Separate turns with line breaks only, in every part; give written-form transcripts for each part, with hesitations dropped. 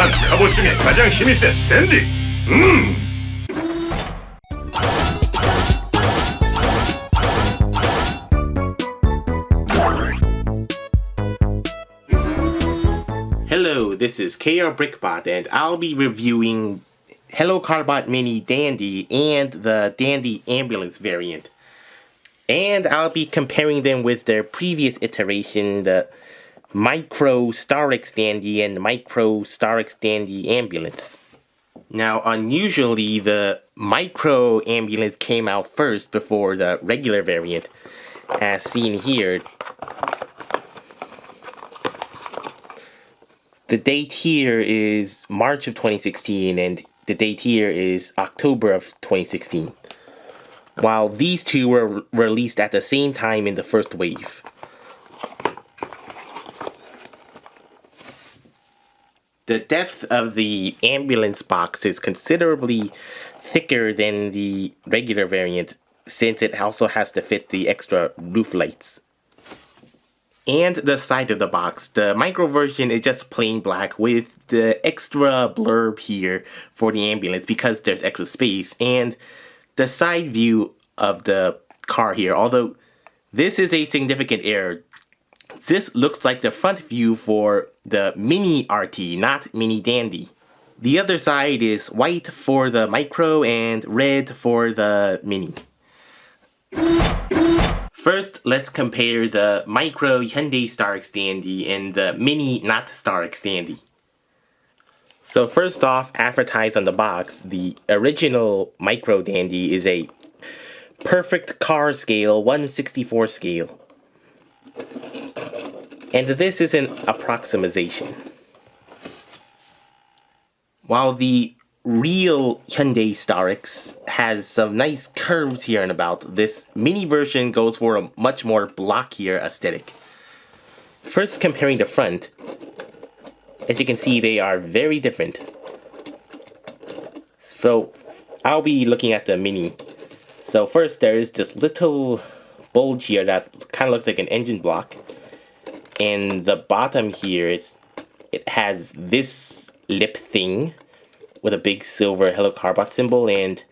난 카봇 중에 가장 힘이 센 댄디.
Hello, this is KRBrickBot, and I'll be reviewing Carbot Mini Dandy and the Dandy Ambulance variant. And I'll be comparing them with their previous iteration, the micro-Starex Dandy and micro-Starex Dandy Ambulance. Now, unusually, the micro ambulance came out first before the regular variant, as seen here. The date here is March of 2016, and the date here is October of 2016. While these two were released at the same time in the first wave. The depth of the ambulance box is considerably thicker than the regular variant, since it also has to fit the extra roof lights. And the side of the box. The micro version is just plain black with the extra blurb here for the ambulance because there's extra space, and the side view of the car here, although this is a significant error. This looks like the front view for the Mini RT, not Mini Dandy. The other side is white for the micro and red for the Mini. First, let's compare the micro Hyundai Starex Dandy and the Mini not Starex Dandy. So first off, advertised on the box, the original micro Dandy is a perfect car scale 1/64 scale. And this is an approximation. While the real Hyundai Starex has some nice curves here and about, this mini version goes for a much more blockier aesthetic. First, comparing the front, as you can see, they are very different. So I'll be looking at the Mini. So first, there is this little bulge here that kind of looks like an engine block. And the bottom here, it has this lip thing with a big silver Carbot symbol and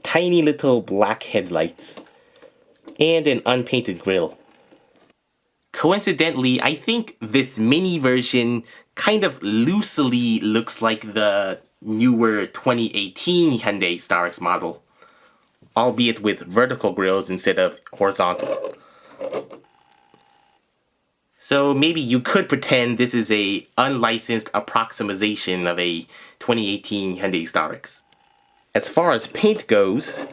tiny little black headlights and an unpainted grille. Coincidentally, I think this mini version kind of loosely looks like the newer 2018 Hyundai Starex model, albeit with vertical grills instead of horizontal. So maybe you could pretend this is a unlicensed approximation of a 2018 Hyundai Starex. As far as paint goes,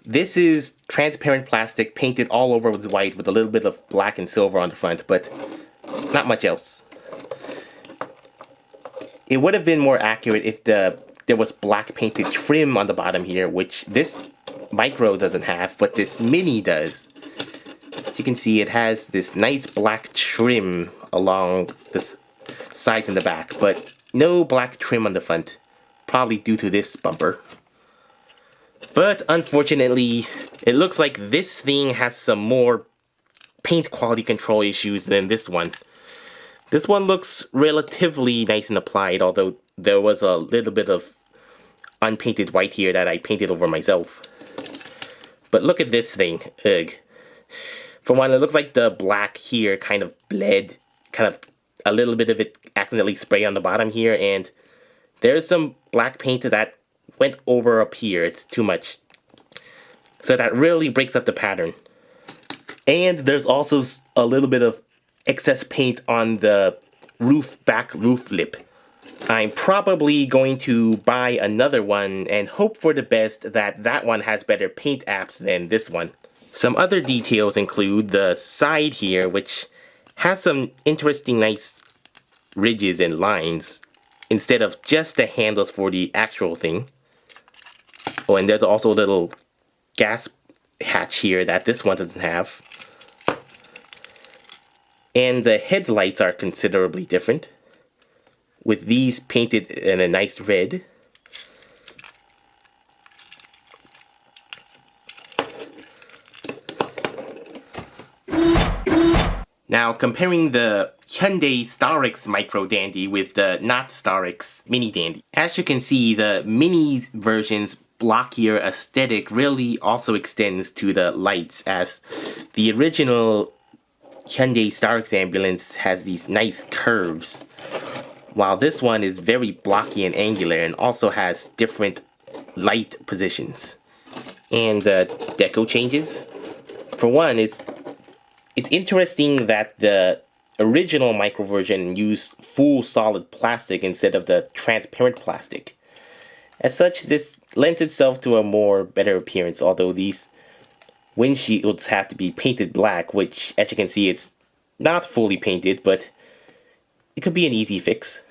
this is transparent plastic painted all over with white with a little bit of black and silver on the front, but not much else. It would have been more accurate if there was black painted trim on the bottom here, which this micro doesn't have, but this mini does. You can see it has this nice black trim along the sides and the back, but no black trim on the front, probably due to this bumper. But unfortunately, it looks like this thing has some more paint quality control issues than this one. This one looks relatively nice and applied, although there was a little bit of unpainted white here that I painted over myself. But look at this thing, ugh. For one, it looks like the black here kind of bled, kind of a little bit of it accidentally sprayed on the bottom here, and there's some black paint that went over up here. It's too much. So that really breaks up the pattern. And there's also a little bit of excess paint on the back roof lip. I'm probably going to buy another one and hope for the best that that one has better paint apps than this one. Some other details include the side here, which has some interesting nice ridges and lines instead of just the handles for the actual thing. Oh, and there's also a little gas hatch here that this one doesn't have. And the headlights are considerably different, with these painted in a nice red. Now, comparing the Hyundai Starex Micro Dandy with the not Starex Mini Dandy. As you can see, the Mini version's blockier aesthetic really also extends to the lights, as the original Hyundai Starex ambulance has these nice curves, while this one is very blocky and angular and also has different light positions. And the deco changes. For one, it's interesting that the original micro version used full solid plastic instead of the transparent plastic. As such, this lends itself to a more better appearance, although these windshields have to be painted black, which, as you can see, it's not fully painted, but it could be an easy fix.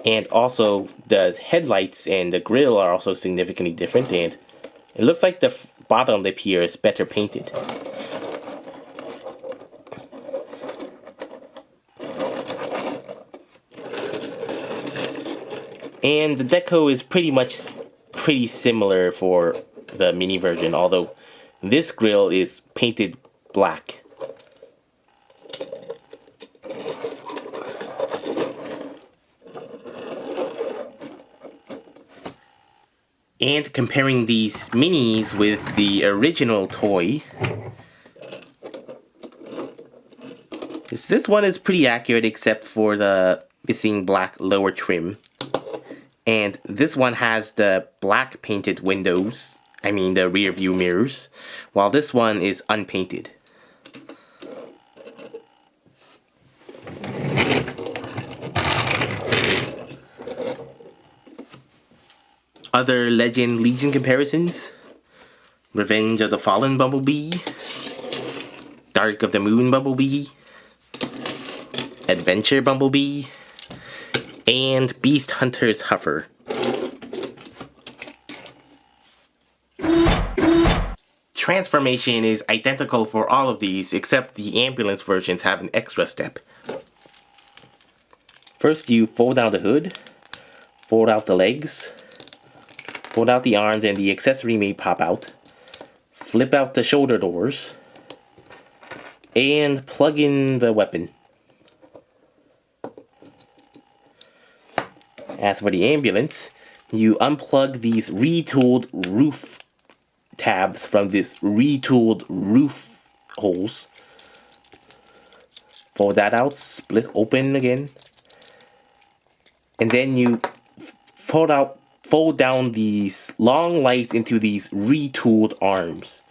And also, the headlights and the grille are also significantly different, and it looks like the bottom lip here is better painted. And the deco is pretty similar for the Mini version, although this grille is painted black. And comparing these Minis with the original toy, this one is pretty accurate except for the missing black lower trim. And this one has the black painted windows, I mean the rear view mirrors, while this one is unpainted. Other Legend Legion comparisons: Revenge of the Fallen Bumblebee, Dark of the Moon Bumblebee, Adventure Bumblebee, and Beast Hunter's Huffer. Transformation is identical for all of these, except the ambulance versions have an extra step. First, you fold out the hood, fold out the legs, fold out the arms, and the accessory may pop out. Flip out the shoulder doors, and plug in the weapon. As for the ambulance, you unplug these retooled roof tabs from this retooled roof holes. Fold that out, split open again. And then you fold down these long lights into these retooled arms.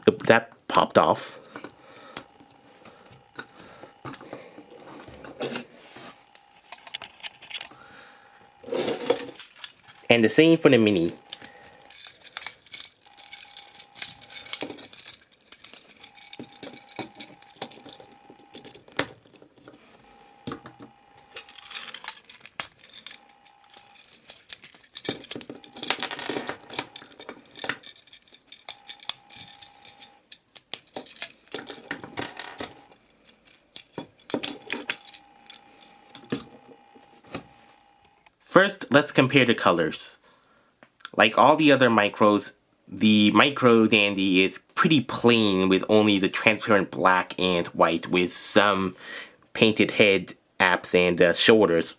Oop, that popped off. And the same for the Mini. First, let's compare the colors. Like all the other micros, the Micro Dandy is pretty plain with only the transparent black and white with some painted head, apps, and shoulders.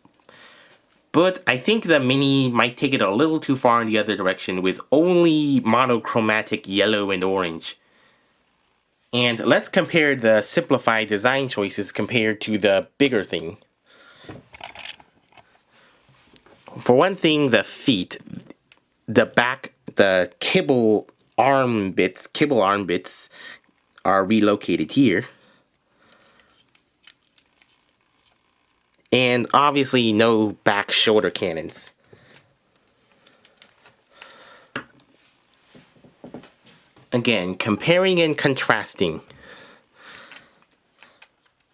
But I think the Mini might take it a little too far in the other direction with only monochromatic yellow and orange. And let's compare the simplified design choices compared to the bigger thing. For one thing, the feet, the back, the kibble arm bits are relocated here. And obviously no back shoulder cannons. Again, comparing and contrasting.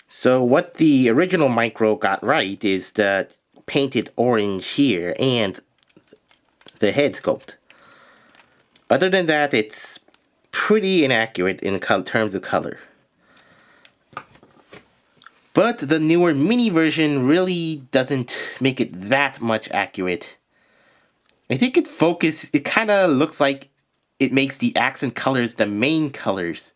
So what the original Micro got right is the painted orange here and the head sculpt. Other than that, it's pretty inaccurate in terms of color. But the newer mini version really doesn't make it that much accurate. I think it kind of looks like it makes the accent colors the main colors.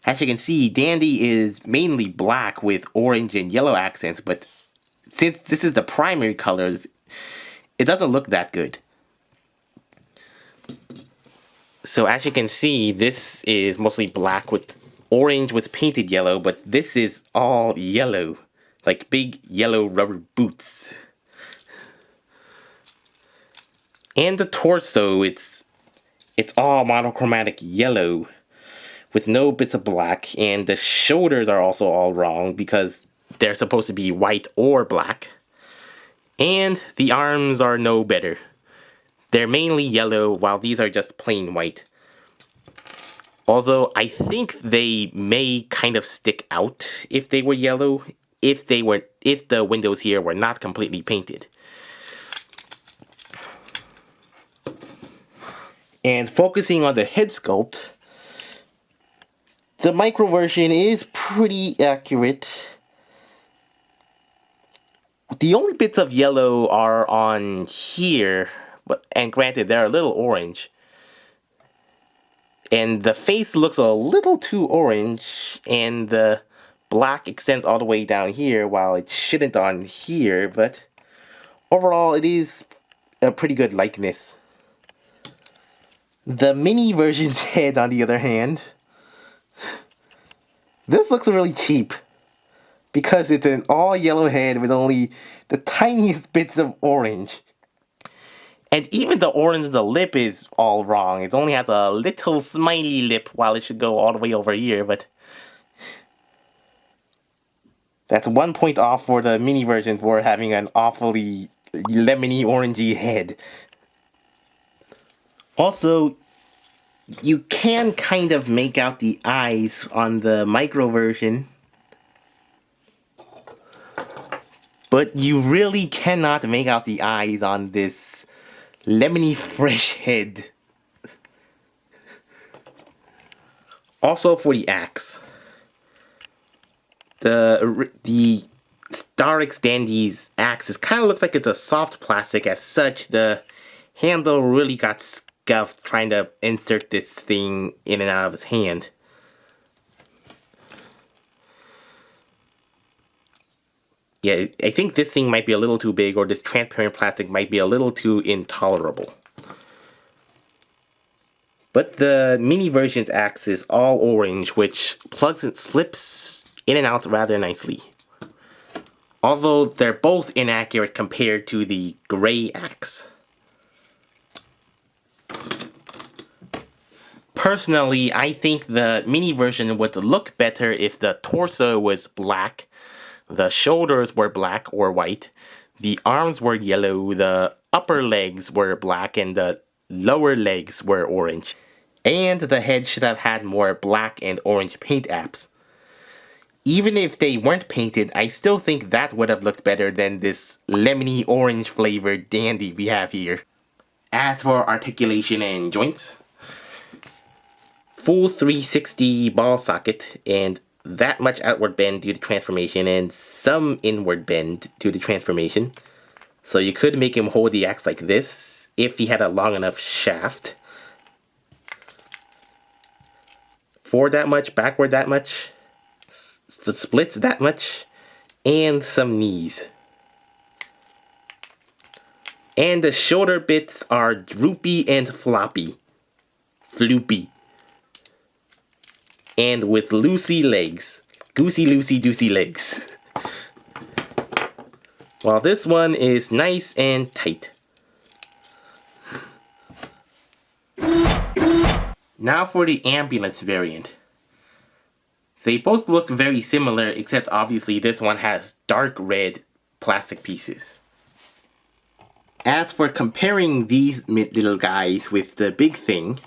As you can see, Dandy is mainly black with orange and yellow accents, but since this is the primary colors, it doesn't look that good. So as you can see, this is mostly black with orange with painted yellow, but this is all yellow, like big yellow rubber boots. And the torso, it's all monochromatic yellow with no bits of black, and the shoulders are also all wrong because they're supposed to be white or black. And the arms are no better. They're mainly yellow, while these are just plain white. Although I think they may kind of stick out if they were yellow, if the windows here were not completely painted. And focusing on the head sculpt, the micro version is pretty accurate. The only bits of yellow are on here, and granted they're a little orange. And the face looks a little too orange, and the black extends all the way down here while it shouldn't on here, but overall it is a pretty good likeness. The mini version's head, on the other hand, this looks really cheap because it's an all yellow head with only the tiniest bits of orange. And even the orange in the lip is all wrong. It only has a little smiley lip while it should go all the way over here, but that's 1 point off for the mini version for having an awfully lemony orangey head. Also, you can kind of make out the eyes on the micro version, but you really cannot make out the eyes on this lemony fresh head. Also for the axe, the Starex Dandy's axe kind of looks like it's a soft plastic. As such, the handle really got scuffed trying to insert this thing in and out of his hand. Yeah, I think this thing might be a little too big, or this transparent plastic might be a little too intolerable. But the mini version's axe is all orange, which plugs and slips in and out rather nicely. Although they're both inaccurate compared to the gray axe. Personally, I think the mini version would look better if the torso was black, the shoulders were black or white, the arms were yellow, the upper legs were black, and the lower legs were orange. And the head should have had more black and orange paint apps. Even if they weren't painted, I still think that would have looked better than this lemony orange flavored dandy we have here. As for articulation and joints, full 360 ball socket and that much outward bend due to transformation and some inward bend due to transformation. So you could make him hold the axe like this if he had a long enough shaft. Forward that much, backward that much, the splits that much, and some knees. And the shoulder bits are droopy and floppy. Floopy. And with loosey legs. Goosey loosey doosey legs. While this one is nice and tight. Now for the ambulance variant. They both look very similar, except obviously this one has dark red plastic pieces. As for comparing these little guys with the big thing,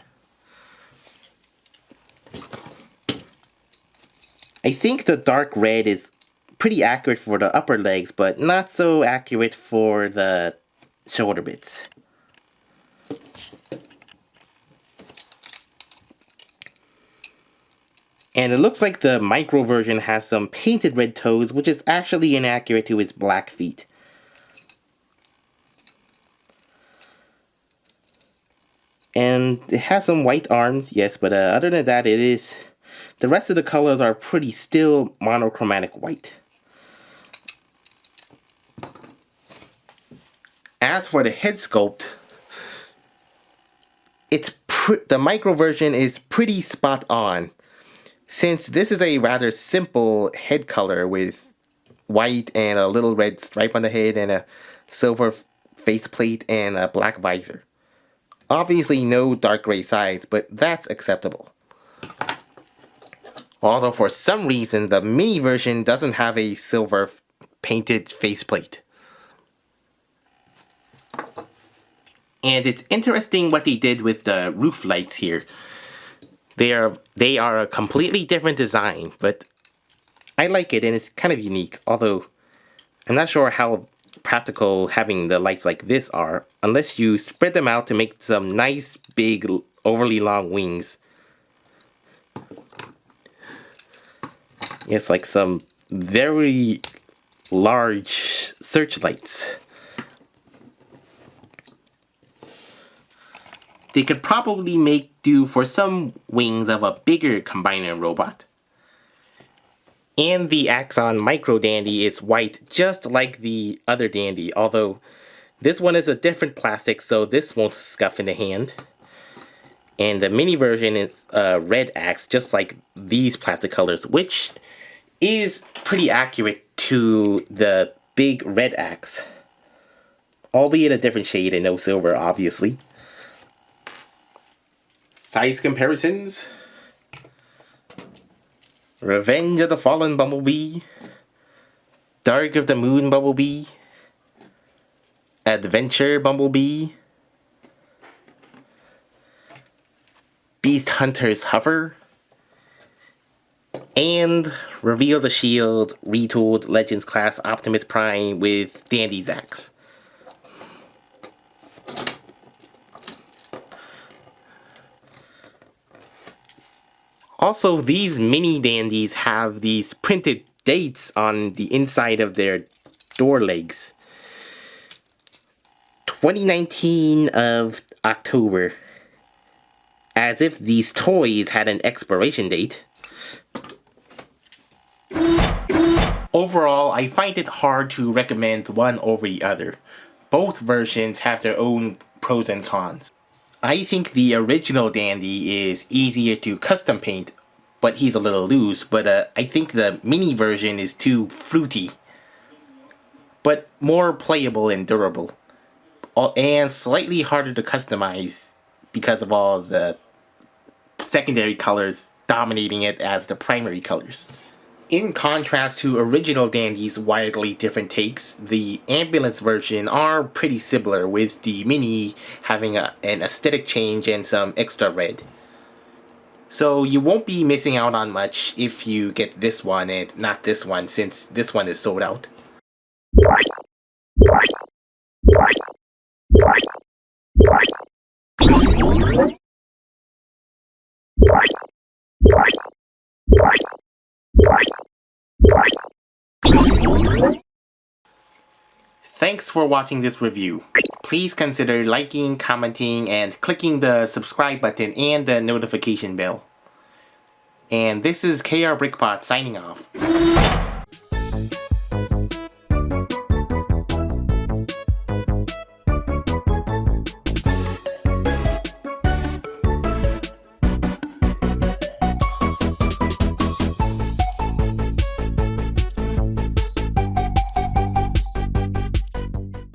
I think the dark red is pretty accurate for the upper legs, but not so accurate for the shoulder bits. And it looks like the micro version has some painted red toes, which is actually inaccurate to its black feet. And it has some white arms, yes, but other than that, the rest of the colors are pretty still monochromatic white. As for the head sculpt, the micro version is pretty spot on. Since this is a rather simple head color with white and a little red stripe on the head and a silver faceplate and a black visor. Obviously no dark gray sides, but that's acceptable. Although for some reason the mini version doesn't have a silver painted faceplate. And it's interesting what they did with the roof lights here. They are a completely different design, but I like it and it's kind of unique. Although I'm not sure how practical having the lights like this are, unless you spread them out to make some nice big overly long wings. It's like some very large searchlights. They could probably make do for some wings of a bigger combiner robot. And the Axon Micro Dandy is white just like the other Dandy, although this one is a different plastic, so this won't scuff in the hand. And the mini version is red axe, just like these plastic colors, which is pretty accurate to the big red axe. Albeit a different shade and no silver, obviously. Size comparisons. Revenge of the Fallen Bumblebee, Dark of the Moon Bumblebee, Adventure Bumblebee, Beast Hunter's Hover, and Reveal the Shield Retooled Legends Class Optimus Prime with Dandy's axe. Also, these mini dandies have these printed dates on the inside of their door legs. 2019 of October. As if these toys had an expiration date. Overall, I find it hard to recommend one over the other. Both versions have their own pros and cons. I think the original Dandy is easier to custom paint, but he's a little loose, but I think the mini version is too fruity, but more playable and durable, and slightly harder to customize because of all the secondary colors dominating it as the primary colors. In contrast to original Dandy's widely different takes, the ambulance version are pretty similar, with the mini having an aesthetic change and some extra red. So you won't be missing out on much if you get this one and not this one, since this one is sold out. Thanks for watching this review. Please consider liking, commenting, and clicking the subscribe button and the notification bell. And this is KRBrickBot signing off.